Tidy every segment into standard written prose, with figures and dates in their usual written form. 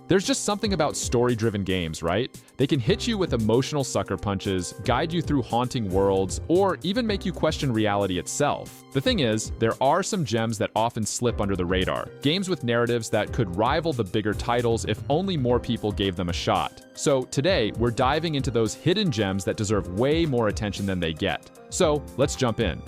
There's just something about story-driven games, right? They can hit you with emotional sucker punches, guide you through haunting worlds, or even make you question reality itself. The thing is, there are some gems that often slip under the radar. Games with narratives that could rival the bigger titles if only more people gave them a shot. So today, we're diving into those hidden gems that deserve way more attention than they get. So let's jump in.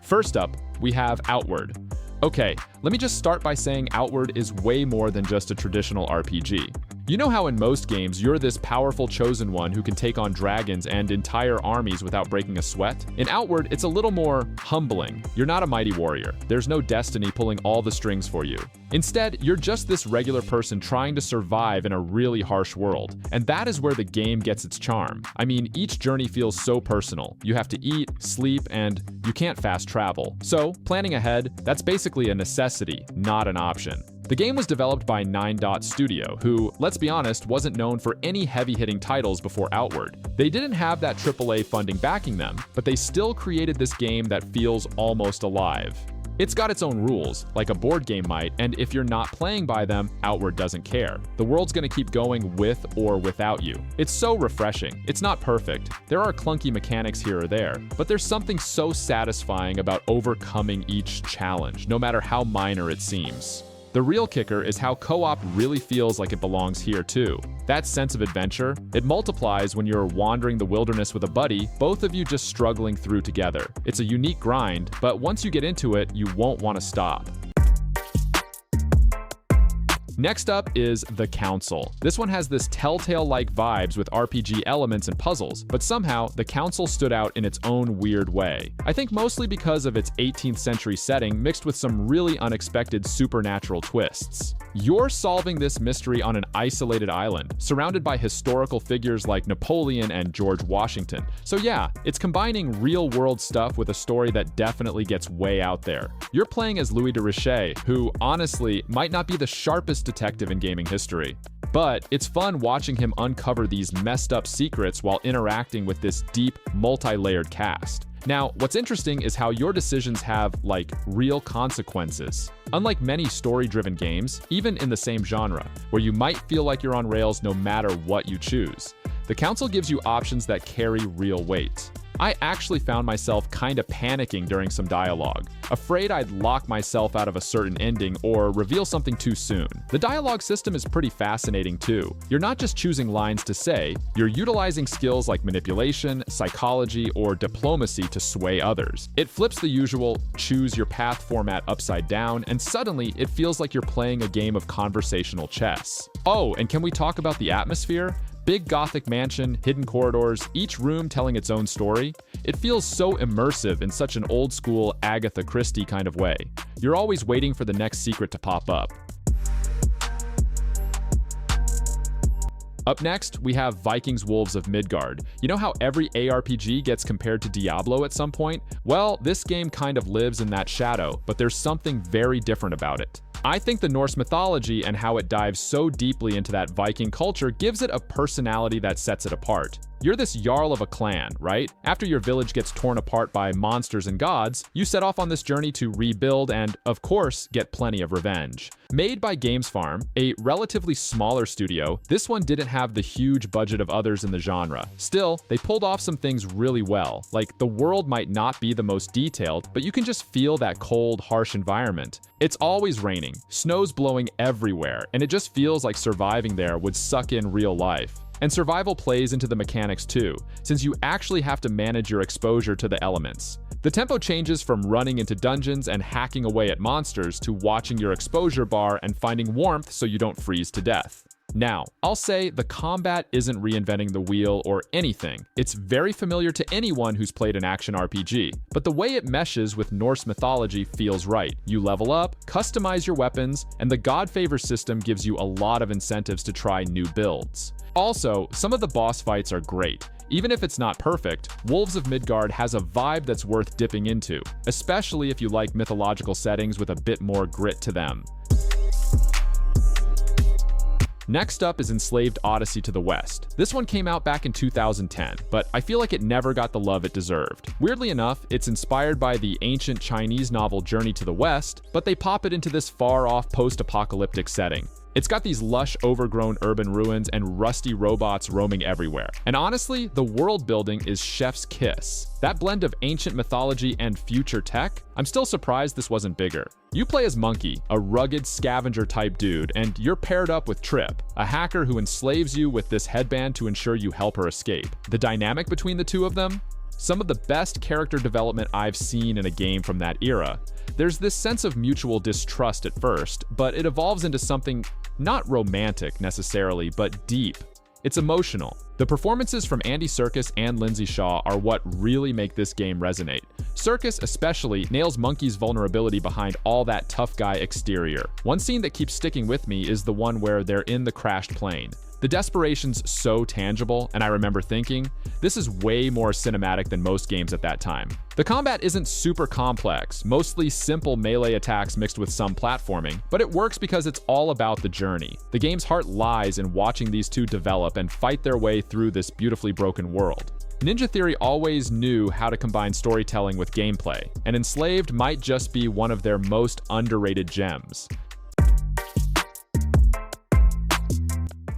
First up, we have Outward. Okay, let me just start by saying Outward is way more than just a traditional RPG. You know how in most games, you're this powerful chosen one who can take on dragons and entire armies without breaking a sweat? In Outward, it's a little more humbling. You're not a mighty warrior. There's no destiny pulling all the strings for you. Instead, you're just this regular person trying to survive in a really harsh world. And that is where the game gets its charm. I mean, each journey feels so personal. You have to eat, sleep, and you can't fast travel. So, planning ahead, that's basically a necessity, not an option. The game was developed by 9 Dot Studio, who, let's be honest, wasn't known for any heavy-hitting titles before Outward. They didn't have that AAA funding backing them, but they still created this game that feels almost alive. It's got its own rules, like a board game might, and if you're not playing by them, Outward doesn't care. The world's gonna keep going with or without you. It's so refreshing. It's not perfect. There are clunky mechanics here or there, but there's something so satisfying about overcoming each challenge, no matter how minor it seems. The real kicker is how co-op really feels like it belongs here too. That sense of adventure, it multiplies when you're wandering the wilderness with a buddy, both of you just struggling through together. It's a unique grind, but once you get into it, you won't want to stop. Next up is The Council. This one has this Telltale-like vibes with RPG elements and puzzles, but somehow The Council stood out in its own weird way. I think mostly because of its 18th century setting mixed with some really unexpected supernatural twists. You're solving this mystery on an isolated island, surrounded by historical figures like Napoleon and George Washington. So yeah, it's combining real-world stuff with a story that definitely gets way out there. You're playing as Louis de Richet, who, honestly, might not be the sharpest detective in gaming history. But it's fun watching him uncover these messed up secrets while interacting with this deep, multi-layered cast. Now, what's interesting is how your decisions have, like, real consequences. Unlike many story-driven games, even in the same genre, where you might feel like you're on rails no matter what you choose, The Council gives you options that carry real weight. I actually found myself kinda panicking during some dialogue, afraid I'd lock myself out of a certain ending or reveal something too soon. The dialogue system is pretty fascinating too. You're not just choosing lines to say, you're utilizing skills like manipulation, psychology, or diplomacy to sway others. It flips the usual choose your path format upside down, and suddenly it feels like you're playing a game of conversational chess. Oh, and can we talk about the atmosphere? Big Gothic mansion, hidden corridors, each room telling its own story. It feels so immersive in such an old-school Agatha Christie kind of way. You're always waiting for the next secret to pop up. Up next, we have Vikings Wolves of Midgard. You know how every ARPG gets compared to Diablo at some point? Well, this game kind of lives in that shadow, but there's something very different about it. I think the Norse mythology and how it dives so deeply into that Viking culture gives it a personality that sets it apart. You're this Jarl of a clan, right? After your village gets torn apart by monsters and gods, you set off on this journey to rebuild and, of course, get plenty of revenge. Made by Games Farm, a relatively smaller studio, this one didn't have the huge budget of others in the genre. Still, they pulled off some things really well. Like, the world might not be the most detailed, but you can just feel that cold, harsh environment. It's always raining, snow's blowing everywhere, and it just feels like surviving there would suck in real life. And survival plays into the mechanics too, since you actually have to manage your exposure to the elements. The tempo changes from running into dungeons and hacking away at monsters to watching your exposure bar and finding warmth so you don't freeze to death. Now, I'll say the combat isn't reinventing the wheel or anything. It's very familiar to anyone who's played an action RPG, but the way it meshes with Norse mythology feels right. You level up, customize your weapons, and the God Favor system gives you a lot of incentives to try new builds. Also, some of the boss fights are great. Even if it's not perfect, Wolves of Midgard has a vibe that's worth dipping into, especially if you like mythological settings with a bit more grit to them. Next up is Enslaved Odyssey to the West. This one came out back in 2010, but I feel like it never got the love it deserved. Weirdly enough, it's inspired by the ancient Chinese novel Journey to the West, but they pop it into this far-off post-apocalyptic setting. It's got these lush, overgrown urban ruins and rusty robots roaming everywhere. And honestly, the world building is chef's kiss. That blend of ancient mythology and future tech, I'm still surprised this wasn't bigger. You play as Monkey, a rugged scavenger-type dude, and you're paired up with Trip, a hacker who enslaves you with this headband to ensure you help her escape. The dynamic between the two of them? Some of the best character development I've seen in a game from that era. There's this sense of mutual distrust at first, but it evolves into something not romantic necessarily, but deep. It's emotional. The performances from Andy Serkis and Lindsay Shaw are what really make this game resonate. Serkis especially nails Monkey's vulnerability behind all that tough guy exterior. One scene that keeps sticking with me is the one where they're in the crashed plane. The desperation's so tangible, and I remember thinking, this is way more cinematic than most games at that time. The combat isn't super complex, mostly simple melee attacks mixed with some platforming, but it works because it's all about the journey. The game's heart lies in watching these two develop and fight their way through this beautifully broken world. Ninja Theory always knew how to combine storytelling with gameplay, and Enslaved might just be one of their most underrated gems.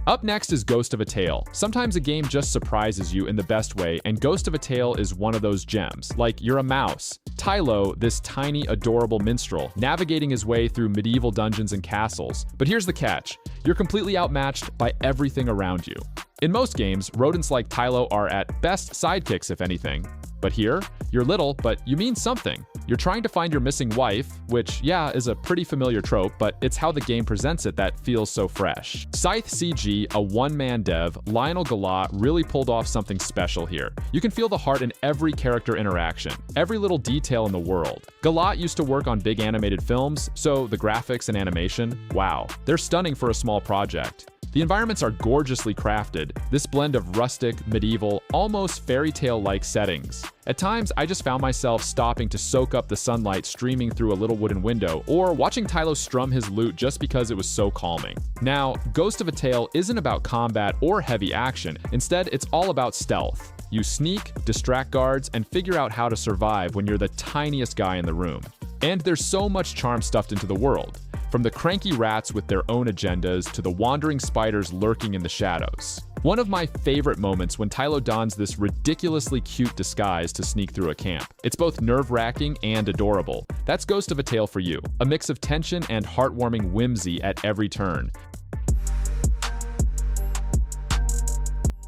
Up next is Ghost of a Tale. Sometimes a game just surprises you in the best way, and Ghost of a Tale is one of those gems. Like, you're a mouse. Tylo, this tiny, adorable minstrel, navigating his way through medieval dungeons and castles. But here's the catch. You're completely outmatched by everything around you. In most games, rodents like Tylo are at best sidekicks, if anything. But here, you're little, but you mean something. You're trying to find your missing wife, which, yeah, is a pretty familiar trope, but it's how the game presents it that feels so fresh. Scythe CG, a one-man dev, Lionel Galat really pulled off something special here. You can feel the heart in every character interaction, every little detail in the world. Galat used to work on big animated films, so the graphics and animation, wow, they're stunning for a small project. The environments are gorgeously crafted, this blend of rustic, medieval, almost fairy tale-like settings. At times, I just found myself stopping to soak up the sunlight streaming through a little wooden window, or watching Tylo strum his lute just because it was so calming. Now, Ghost of a Tale isn't about combat or heavy action. Instead, it's all about stealth. You sneak, distract guards, and figure out how to survive when you're the tiniest guy in the room. And there's so much charm stuffed into the world. From the cranky rats with their own agendas to the wandering spiders lurking in the shadows. One of my favorite moments when Tylo dons this ridiculously cute disguise to sneak through a camp. It's both nerve-wracking and adorable. That's Ghost of a Tale for you, a mix of tension and heartwarming whimsy at every turn.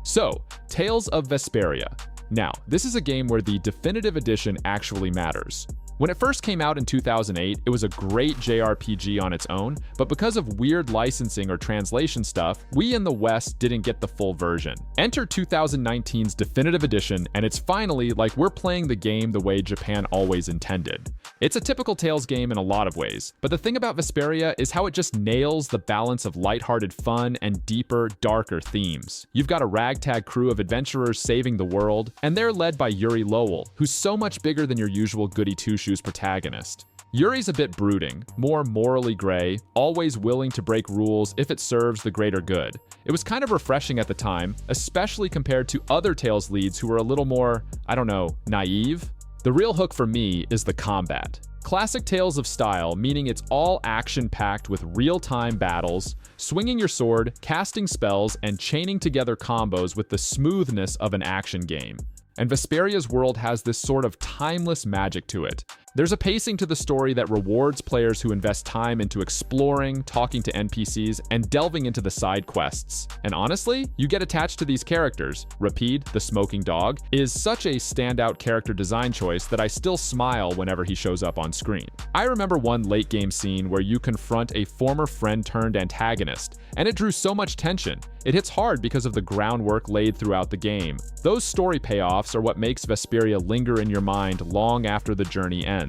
So, Tales of Vesperia. Now, this is a game where the definitive edition actually matters. When it first came out in 2008, it was a great JRPG on its own, but because of weird licensing or translation stuff, we in the West didn't get the full version. Enter 2019's definitive edition, and it's finally like we're playing the game the way Japan always intended. It's a typical Tales game in a lot of ways, but the thing about Vesperia is how it just nails the balance of lighthearted fun and deeper, darker themes. You've got a ragtag crew of adventurers saving the world, and they're led by Yuri Lowell, who's so much bigger than your usual goody two-shoes protagonist. Yuri's a bit brooding, more morally gray, always willing to break rules if it serves the greater good. It was kind of refreshing at the time, especially compared to other Tales leads who were a little more, I don't know, naive? The real hook for me is the combat. Classic Tales of style, meaning it's all action-packed with real-time battles, swinging your sword, casting spells, and chaining together combos with the smoothness of an action game. And Vesperia's world has this sort of timeless magic to it. There's a pacing to the story that rewards players who invest time into exploring, talking to NPCs, and delving into the side quests. And honestly, you get attached to these characters. Rapide, the smoking dog, is such a standout character design choice that I still smile whenever he shows up on screen. I remember one late game scene where you confront a former friend turned antagonist, and it drew so much tension. It hits hard because of the groundwork laid throughout the game. Those story payoffs are what makes Vesperia linger in your mind long after the journey ends.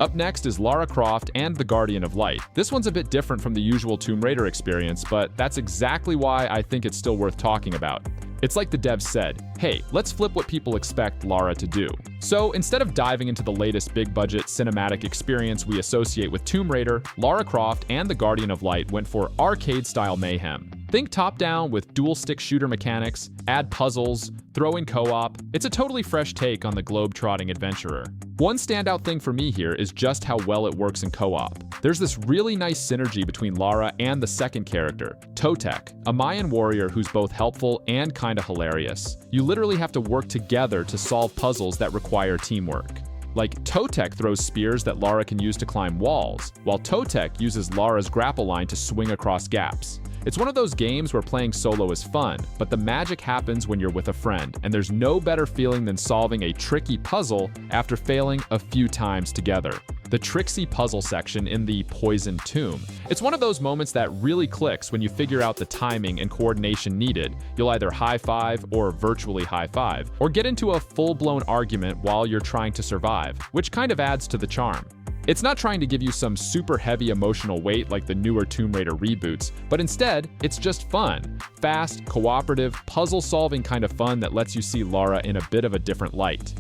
Up next is Lara Croft and the Guardian of Light. This one's a bit different from the usual Tomb Raider experience, but that's exactly why I think it's still worth talking about. It's like the devs said, hey, let's flip what people expect Lara to do. So instead of diving into the latest big-budget cinematic experience we associate with Tomb Raider, Lara Croft and the Guardian of Light went for arcade-style mayhem. Think top-down with dual-stick shooter mechanics, add puzzles, throw in co-op. It's a totally fresh take on the globe-trotting adventurer. One standout thing for me here is just how well it works in co-op. There's this really nice synergy between Lara and the second character, Totek, a Mayan warrior who's both helpful and kinda hilarious. You literally have to work together to solve puzzles that require teamwork. Like, Totek throws spears that Lara can use to climb walls, while Totek uses Lara's grapple line to swing across gaps. It's one of those games where playing solo is fun, but the magic happens when you're with a friend, and there's no better feeling than solving a tricky puzzle after failing a few times together. The tricksy puzzle section in the Poisoned Tomb. It's one of those moments that really clicks when you figure out the timing and coordination needed. You'll either high-five or virtually high-five, or get into a full-blown argument while you're trying to survive, which kind of adds to the charm. It's not trying to give you some super heavy emotional weight like the newer Tomb Raider reboots, but instead, it's just fun. Fast, cooperative, puzzle-solving kind of fun that lets you see Lara in a bit of a different light.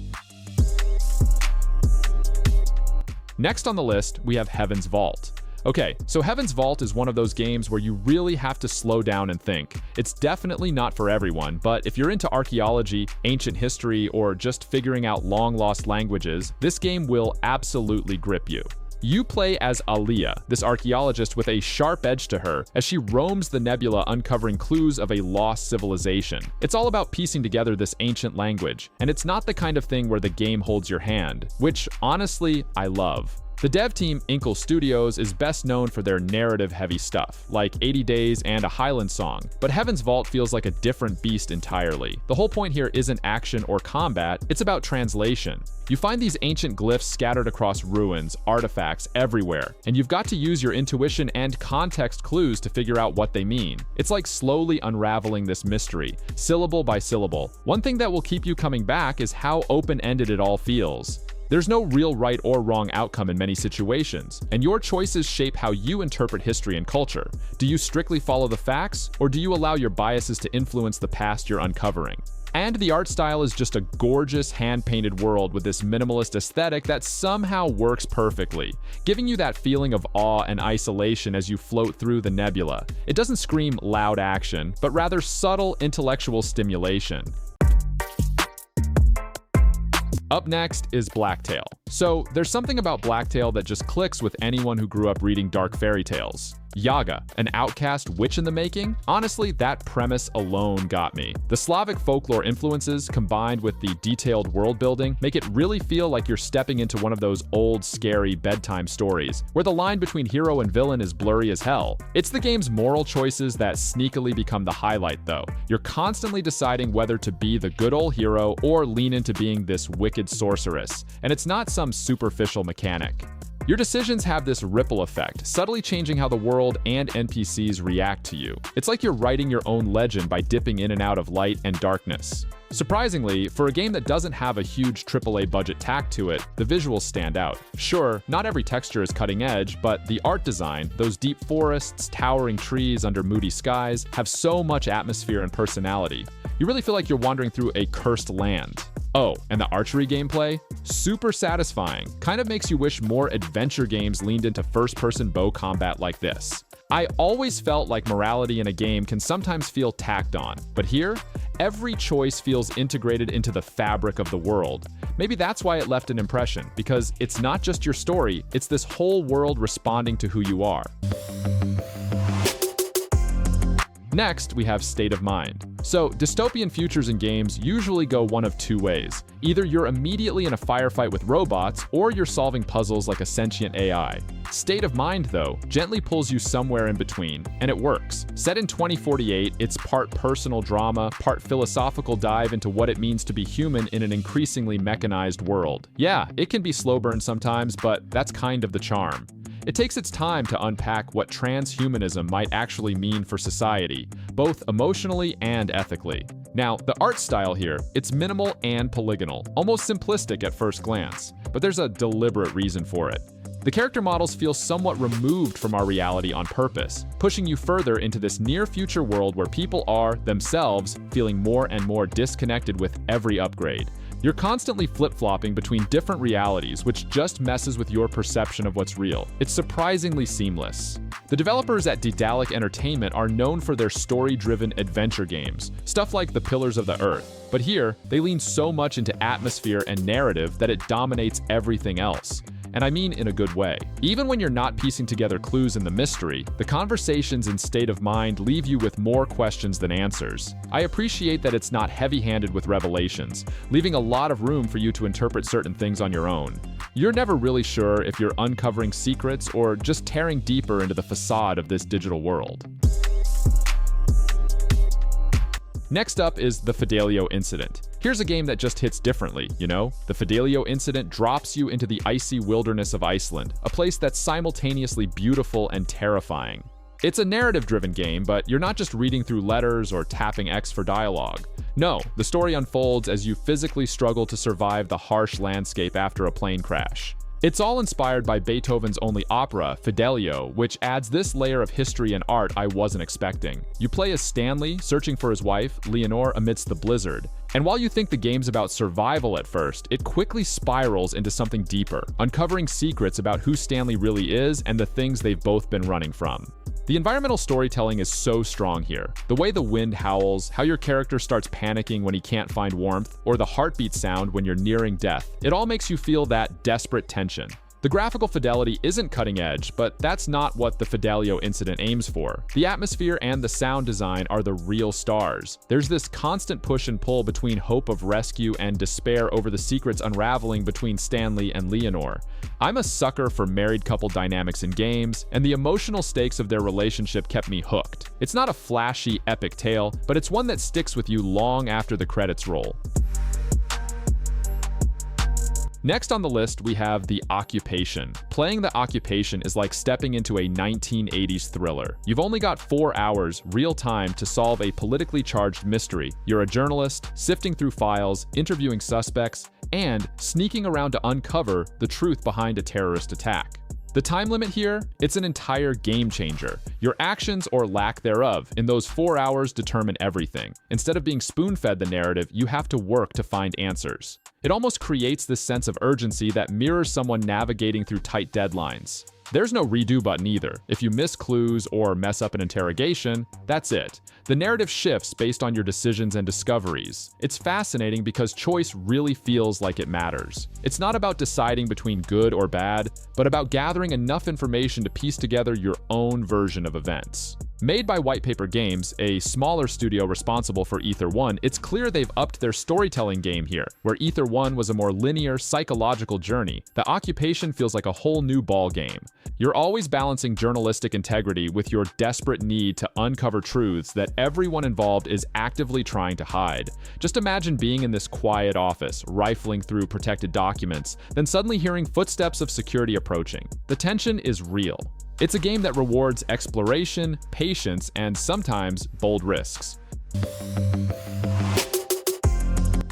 Next on the list, we have Heaven's Vault. Okay, so Heaven's Vault is one of those games where you really have to slow down and think. It's definitely not for everyone, but if you're into archaeology, ancient history, or just figuring out long-lost languages, this game will absolutely grip you. You play as Aliyah, this archaeologist with a sharp edge to her, as she roams the nebula uncovering clues of a lost civilization. It's all about piecing together this ancient language, and it's not the kind of thing where the game holds your hand, which, honestly, I love. The dev team, Inkle Studios, is best known for their narrative-heavy stuff, like 80 Days and A Highland Song, but Heaven's Vault feels like a different beast entirely. The whole point here isn't action or combat, it's about translation. You find these ancient glyphs scattered across ruins, artifacts everywhere, and you've got to use your intuition and context clues to figure out what they mean. It's like slowly unraveling this mystery, syllable by syllable. One thing that will keep you coming back is how open-ended it all feels. There's no real right or wrong outcome in many situations, and your choices shape how you interpret history and culture. Do you strictly follow the facts, or do you allow your biases to influence the past you're uncovering? And the art style is just a gorgeous hand-painted world with this minimalist aesthetic that somehow works perfectly, giving you that feeling of awe and isolation as you float through the nebula. It doesn't scream loud action, but rather subtle intellectual stimulation. Up next is Blacktail. So there's something about Blacktail that just clicks with anyone who grew up reading dark fairy tales. Yaga, an outcast witch in the making? Honestly, that premise alone got me. The Slavic folklore influences, combined with the detailed world building, make it really feel like you're stepping into one of those old, scary bedtime stories, where the line between hero and villain is blurry as hell. It's the game's moral choices that sneakily become the highlight, though. You're constantly deciding whether to be the good old hero or lean into being this wicked sorceress, and it's not some superficial mechanic. Your decisions have this ripple effect, subtly changing how the world and NPCs react to you. It's like you're writing your own legend by dipping in and out of light and darkness. Surprisingly, for a game that doesn't have a huge AAA budget tack to it, the visuals stand out. Sure, not every texture is cutting edge, but the art design, those deep forests, towering trees under moody skies, have so much atmosphere and personality. You really feel like you're wandering through a cursed land. Oh, and the archery gameplay? Super satisfying. Kind of makes you wish more adventure games leaned into first-person bow combat like this. I always felt like morality in a game can sometimes feel tacked on, but here, every choice feels integrated into the fabric of the world. Maybe that's why it left an impression, because it's not just your story, it's this whole world responding to who you are. Next, we have State of Mind. So, dystopian futures in games usually go one of two ways. Either you're immediately in a firefight with robots, or you're solving puzzles like a sentient AI. State of Mind, though, gently pulls you somewhere in between, and it works. Set in 2048, it's part personal drama, part philosophical dive into what it means to be human in an increasingly mechanized world. Yeah, it can be slow burn sometimes, but that's kind of the charm. It takes its time to unpack what transhumanism might actually mean for society, both emotionally and ethically. Now, the art style here, it's minimal and polygonal, almost simplistic at first glance, but there's a deliberate reason for it. The character models feel somewhat removed from our reality on purpose, pushing you further into this near-future world where people are, themselves, feeling more and more disconnected with every upgrade. You're constantly flip-flopping between different realities, which just messes with your perception of what's real. It's surprisingly seamless. The developers at Daedalic Entertainment are known for their story-driven adventure games, stuff like The Pillars of the Earth. But here, they lean so much into atmosphere and narrative that it dominates everything else. And I mean in a good way. Even when you're not piecing together clues in the mystery, the conversations and state of mind leave you with more questions than answers. I appreciate that it's not heavy-handed with revelations, leaving a lot of room for you to interpret certain things on your own. You're never really sure if you're uncovering secrets or just tearing deeper into the facade of this digital world. Next up is the Fidelio Incident. Here's a game that just hits differently, you know? The Fidelio Incident drops you into the icy wilderness of Iceland, a place that's simultaneously beautiful and terrifying. It's a narrative-driven game, but you're not just reading through letters or tapping X for dialogue. No, the story unfolds as you physically struggle to survive the harsh landscape after a plane crash. It's all inspired by Beethoven's only opera, Fidelio, which adds this layer of history and art I wasn't expecting. You play as Stanley, searching for his wife, Leonore, amidst the blizzard. And while you think the game's about survival at first, it quickly spirals into something deeper, uncovering secrets about who Stanley really is and the things they've both been running from. The environmental storytelling is so strong here. The way the wind howls, how your character starts panicking when he can't find warmth, or the heartbeat sound when you're nearing death, it all makes you feel that desperate tension. The graphical fidelity isn't cutting edge, but that's not what the Fidelio Incident aims for. The atmosphere and the sound design are the real stars. There's this constant push and pull between hope of rescue and despair over the secrets unraveling between Stanley and Leonore. I'm a sucker for married couple dynamics in games, and the emotional stakes of their relationship kept me hooked. It's not a flashy, epic tale, but it's one that sticks with you long after the credits roll. Next on the list, we have The Occupation. Playing The Occupation is like stepping into a 1980s thriller. You've only got 4 hours, real time, to solve a politically charged mystery. You're a journalist, sifting through files, interviewing suspects, and sneaking around to uncover the truth behind a terrorist attack. The time limit here, it's an entire game changer. Your actions or lack thereof in those 4 hours determine everything. Instead of being spoon-fed the narrative, you have to work to find answers. It almost creates this sense of urgency that mirrors someone navigating through tight deadlines. There's no redo button either. If you miss clues or mess up an interrogation, that's it. The narrative shifts based on your decisions and discoveries. It's fascinating because choice really feels like it matters. It's not about deciding between good or bad, but about gathering enough information to piece together your own version of events. Made by White Paper Games, a smaller studio responsible for Ether 1, it's clear they've upped their storytelling game here. Where Ether 1 was a more linear, psychological journey, The Occupation feels like a whole new ball game. You're always balancing journalistic integrity with your desperate need to uncover truths that everyone involved is actively trying to hide. Just imagine being in this quiet office, rifling through protected documents, then suddenly hearing footsteps of security approaching. The tension is real. It's a game that rewards exploration, patience, and sometimes bold risks.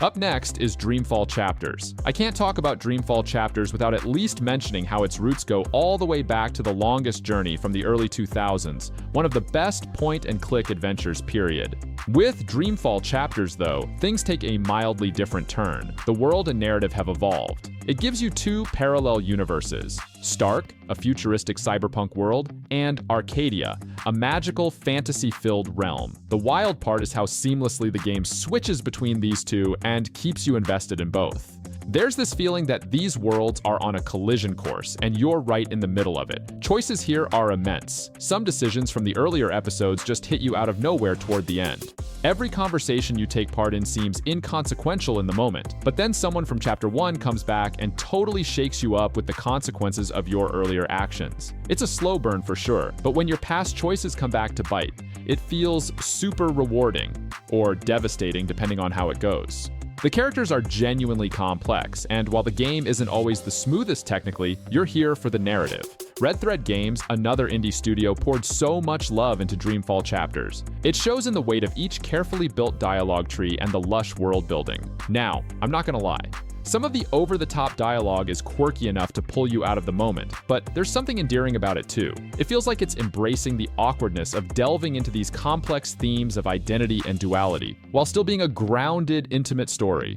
Up next is Dreamfall Chapters. I can't talk about Dreamfall Chapters without at least mentioning how its roots go all the way back to the longest journey from the early 2000s, one of the best point-and-click adventures, period. With Dreamfall Chapters, though, things take a mildly different turn. The world and narrative have evolved. It gives you 2 parallel universes: Stark, a futuristic cyberpunk world, and Arcadia, a magical, fantasy-filled realm. The wild part is how seamlessly the game switches between these two and keeps you invested in both. There's this feeling that these worlds are on a collision course, and you're right in the middle of it. Choices here are immense. Some decisions from the earlier episodes just hit you out of nowhere toward the end. Every conversation you take part in seems inconsequential in the moment, but then someone from Chapter 1 comes back and totally shakes you up with the consequences of your earlier actions. It's a slow burn for sure, but when your past choices come back to bite, it feels super rewarding, or devastating depending on how it goes. The characters are genuinely complex, and while the game isn't always the smoothest technically, you're here for the narrative. Red Thread Games, another indie studio, poured so much love into Dreamfall Chapters. It shows in the weight of each carefully built dialogue tree and the lush world building. Now, I'm not gonna lie, Some of the over-the-top dialogue is quirky enough to pull you out of the moment, but there's something endearing about it too. It feels like it's embracing the awkwardness of delving into these complex themes of identity and duality, while still being a grounded, intimate story.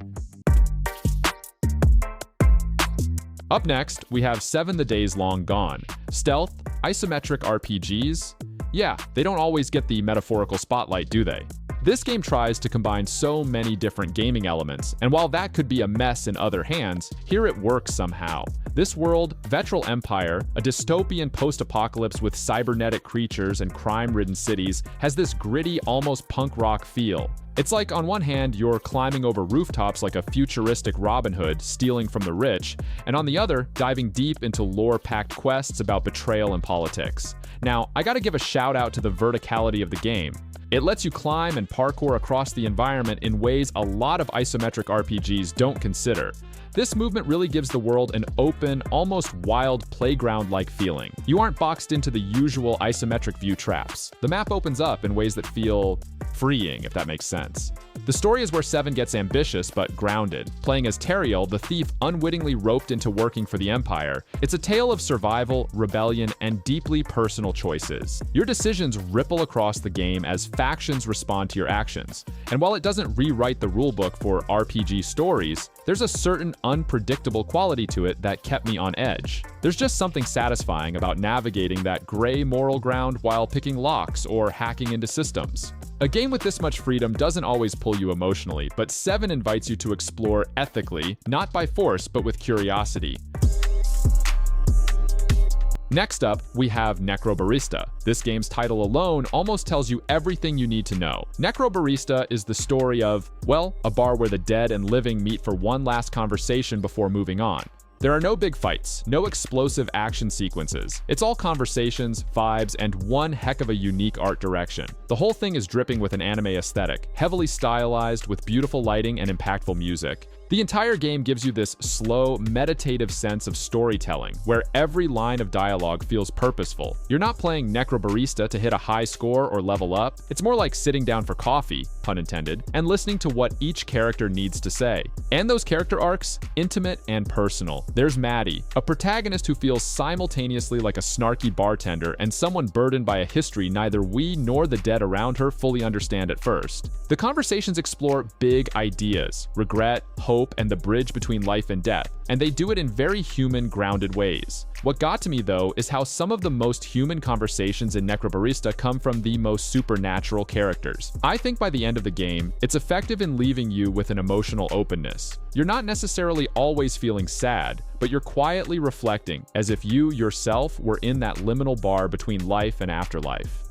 Up next, we have 7 the Days Long Gone. Stealth, isometric RPGs. Yeah, they don't always get the metaphorical spotlight, do they? This game tries to combine so many different gaming elements, and while that could be a mess in other hands, here it works somehow. This world, Vetral Empire, a dystopian post-apocalypse with cybernetic creatures and crime-ridden cities, has this gritty, almost punk rock feel. It's like on one hand, you're climbing over rooftops like a futuristic Robin Hood, stealing from the rich, and on the other, diving deep into lore-packed quests about betrayal and politics. Now, I gotta give a shout out to the verticality of the game. It lets you climb and parkour across the environment in ways a lot of isometric RPGs don't consider. This movement really gives the world an open, almost wild playground-like feeling. You aren't boxed into the usual isometric view traps. The map opens up in ways that feel freeing, if that makes sense. The story is where 7 gets ambitious but grounded. Playing as Teriel, the thief unwittingly roped into working for the Empire, it's a tale of survival, rebellion, and deeply personal choices. Your decisions ripple across the game as factions respond to your actions. And while it doesn't rewrite the rulebook for RPG stories, there's a certain unpredictable quality to it that kept me on edge. There's just something satisfying about navigating that gray moral ground while picking locks or hacking into systems. A game with this much freedom doesn't always pull you emotionally, but 7 invites you to explore ethically, not by force, but with curiosity. Next up, we have Necrobarista. This game's title alone almost tells you everything you need to know. Necrobarista is the story of, well, a bar where the dead and living meet for one last conversation before moving on. There are no big fights, no explosive action sequences. It's all conversations, vibes, and one heck of a unique art direction. The whole thing is dripping with an anime aesthetic, heavily stylized with beautiful lighting and impactful music. The entire game gives you this slow, meditative sense of storytelling, where every line of dialogue feels purposeful. You're not playing Necrobarista to hit a high score or level up. It's more like sitting down for coffee, pun intended, and listening to what each character needs to say. And those character arcs, intimate and personal. There's Maddie, a protagonist who feels simultaneously like a snarky bartender and someone burdened by a history neither we nor the dead around her fully understand at first. The conversations explore big ideas, regret, hope, and the bridge between life and death, and they do it in very human, grounded ways. What got to me, though, is how some of the most human conversations in Necrobarista come from the most supernatural characters. I think by the end of the game, it's effective in leaving you with an emotional openness. You're not necessarily always feeling sad, but you're quietly reflecting, as if you yourself were in that liminal bar between life and afterlife.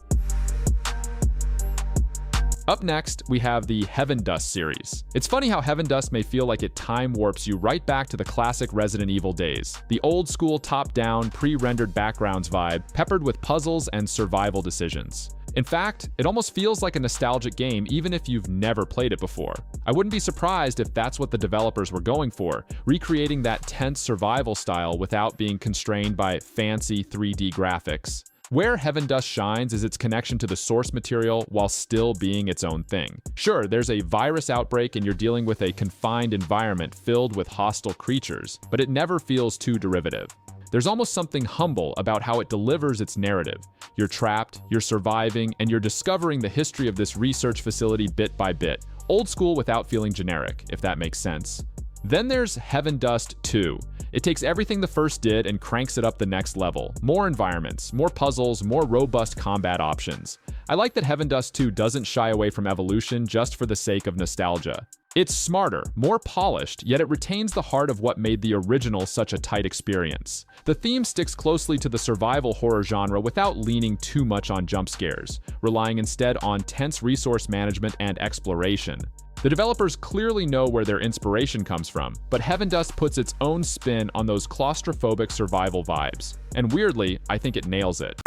Up next, we have the Heaven Dust series. It's funny how Heaven Dust may feel like it time warps you right back to the classic Resident Evil days. The old school top-down, pre-rendered backgrounds vibe, peppered with puzzles and survival decisions. In fact, it almost feels like a nostalgic game even if you've never played it before. I wouldn't be surprised if that's what the developers were going for, recreating that tense survival style without being constrained by fancy 3D graphics. Where Heaven Dust shines is its connection to the source material while still being its own thing. Sure, there's a virus outbreak and you're dealing with a confined environment filled with hostile creatures, but it never feels too derivative. There's almost something humble about how it delivers its narrative. You're trapped, you're surviving, and you're discovering the history of this research facility bit by bit. Old school without feeling generic, if that makes sense. Then there's Heaven Dust 2. It takes everything the first did and cranks it up the next level. More environments, more puzzles, more robust combat options. I like that Heaven Dust 2 doesn't shy away from evolution just for the sake of nostalgia. It's smarter, more polished, yet it retains the heart of what made the original such a tight experience. The theme sticks closely to the survival horror genre without leaning too much on jump scares, relying instead on tense resource management and exploration. The developers clearly know where their inspiration comes from, but Heaven Dust puts its own spin on those claustrophobic survival vibes. And weirdly, I think it nails it.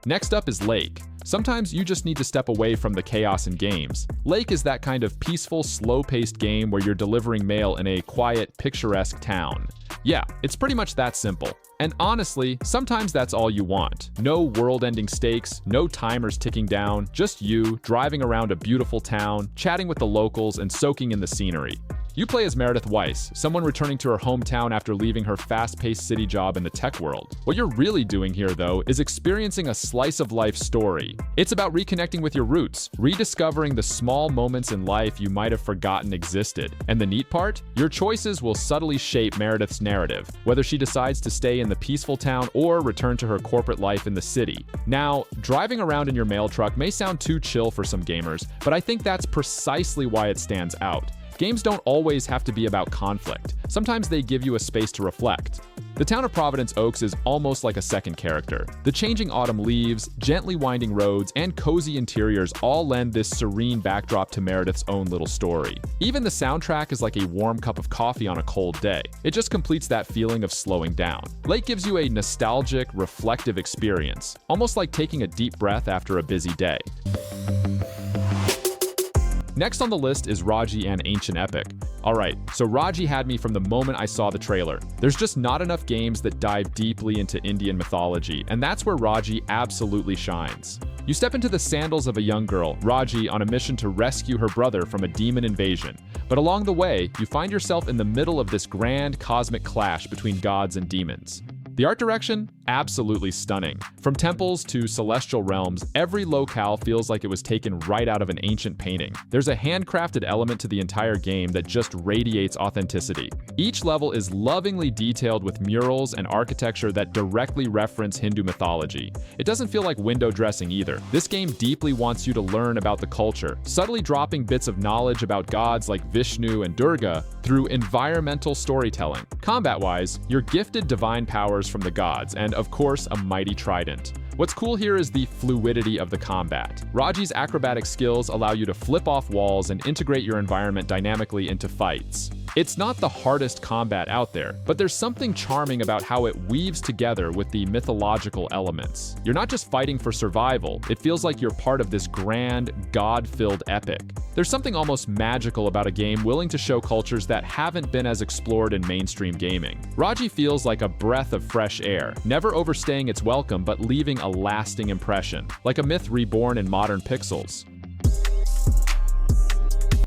Next up is Lake. Sometimes you just need to step away from the chaos in games. Lake is that kind of peaceful, slow-paced game where you're delivering mail in a quiet, picturesque town. Yeah, it's pretty much that simple. And honestly, sometimes that's all you want. No world-ending stakes, no timers ticking down, just you driving around a beautiful town, chatting with the locals, and soaking in the scenery. You play as Meredith Weiss, someone returning to her hometown after leaving her fast-paced city job in the tech world. What you're really doing here, though, is experiencing a slice-of-life story. It's about reconnecting with your roots, rediscovering the small moments in life you might have forgotten existed. And the neat part? Your choices will subtly shape Meredith's narrative, whether she decides to stay in the peaceful town or return to her corporate life in the city. Now, driving around in your mail truck may sound too chill for some gamers, but I think that's precisely why it stands out. Games don't always have to be about conflict. Sometimes they give you a space to reflect. The town of Providence Oaks is almost like a second character. The changing autumn leaves, gently winding roads, and cozy interiors all lend this serene backdrop to Meredith's own little story. Even the soundtrack is like a warm cup of coffee on a cold day. It just completes that feeling of slowing down. Lake gives you a nostalgic, reflective experience, almost like taking a deep breath after a busy day. Next on the list is Raji and Ancient Epic. Alright, so Raji had me from the moment I saw the trailer. There's just not enough games that dive deeply into Indian mythology, and that's where Raji absolutely shines. You step into the sandals of a young girl, Raji, on a mission to rescue her brother from a demon invasion. But along the way, you find yourself in the middle of this grand cosmic clash between gods and demons. The art direction? Absolutely stunning. From temples to celestial realms, every locale feels like it was taken right out of an ancient painting. There's a handcrafted element to the entire game that just radiates authenticity. Each level is lovingly detailed with murals and architecture that directly reference Hindu mythology. It doesn't feel like window dressing either. This game deeply wants you to learn about the culture, subtly dropping bits of knowledge about gods like Vishnu and Durga through environmental storytelling. Combat-wise, you're gifted divine powers from the gods, and of course, a mighty trident. What's cool here is the fluidity of the combat. Raji's acrobatic skills allow you to flip off walls and integrate your environment dynamically into fights. It's not the hardest combat out there, but there's something charming about how it weaves together with the mythological elements. You're not just fighting for survival, it feels like you're part of this grand, god-filled epic. There's something almost magical about a game willing to show cultures that haven't been as explored in mainstream gaming. Raji feels like a breath of fresh air, never overstaying its welcome but leaving a lasting impression, like a myth reborn in modern pixels.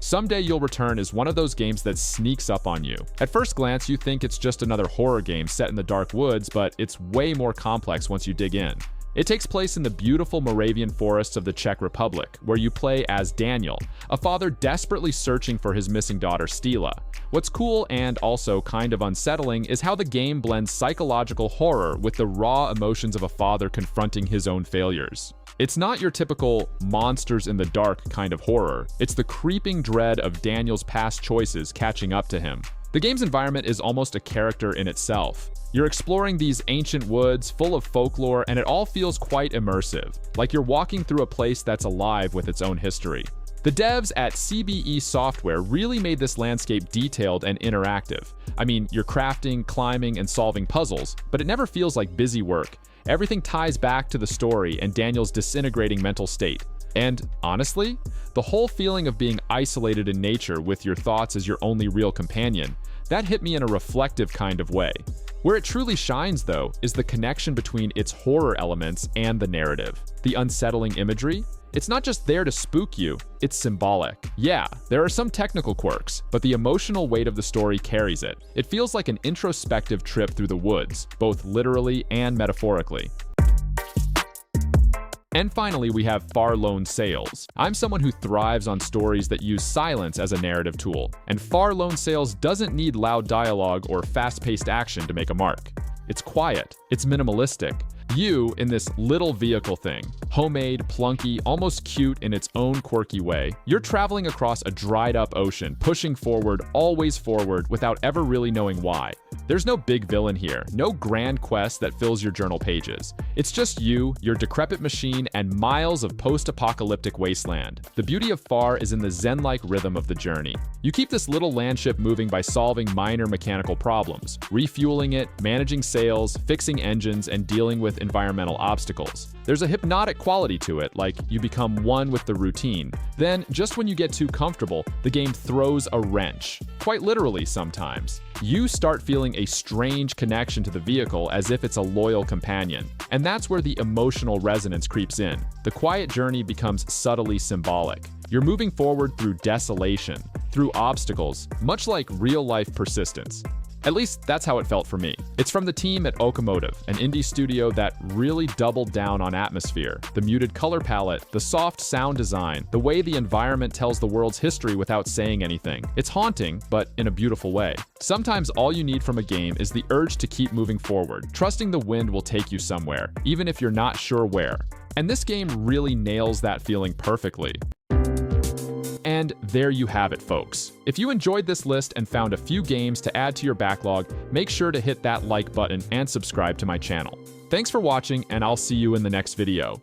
Someday You'll Return is one of those games that sneaks up on you. At first glance, you think it's just another horror game set in the dark woods, but it's way more complex once you dig in. It takes place in the beautiful Moravian forests of the Czech Republic, where you play as Daniel, a father desperately searching for his missing daughter Stila. What's cool and also kind of unsettling is how the game blends psychological horror with the raw emotions of a father confronting his own failures. It's not your typical monsters in the dark kind of horror. It's the creeping dread of Daniel's past choices catching up to him. The game's environment is almost a character in itself. You're exploring these ancient woods full of folklore, and it all feels quite immersive, like you're walking through a place that's alive with its own history. The devs at CBE Software really made this landscape detailed and interactive. I mean, you're crafting, climbing, and solving puzzles, but it never feels like busy work. Everything ties back to the story and Daniel's disintegrating mental state. And honestly, the whole feeling of being isolated in nature with your thoughts as your only real companion, that hit me in a reflective kind of way. Where it truly shines, though, is the connection between its horror elements and the narrative. The unsettling imagery? It's not just there to spook you, it's symbolic. Yeah, there are some technical quirks, but the emotional weight of the story carries it. It feels like an introspective trip through the woods, both literally and metaphorically. And finally, we have Far Lone Sails. I'm someone who thrives on stories that use silence as a narrative tool, and Far Lone Sails doesn't need loud dialogue or fast-paced action to make a mark. It's quiet, it's minimalistic. You in this little vehicle thing, homemade, plunky, almost cute in its own quirky way, you're traveling across a dried up ocean, pushing forward, always forward, without ever really knowing why. There's no big villain here, no grand quest that fills your journal pages. It's just you, your decrepit machine, and miles of post-apocalyptic wasteland. The beauty of Far is in the zen-like rhythm of the journey. You keep this little landship moving by solving minor mechanical problems, refueling it, managing sails, fixing engines, and dealing with environmental obstacles. There's a hypnotic quality to it, like you become one with the routine. Then, just when you get too comfortable, the game throws a wrench. Quite literally sometimes. You start feeling a strange connection to the vehicle as if it's a loyal companion. And that's where the emotional resonance creeps in. The quiet journey becomes subtly symbolic. You're moving forward through desolation, through obstacles, much like real-life persistence. At least that's how it felt for me. It's from the team at Okomotive, an indie studio that really doubled down on atmosphere, the muted color palette, the soft sound design, the way the environment tells the world's history without saying anything. It's haunting, but in a beautiful way. Sometimes all you need from a game is the urge to keep moving forward, trusting the wind will take you somewhere, even if you're not sure where. And this game really nails that feeling perfectly. And there you have it, folks. If you enjoyed this list and found a few games to add to your backlog, make sure to hit that like button and subscribe to my channel. Thanks for watching, and I'll see you in the next video.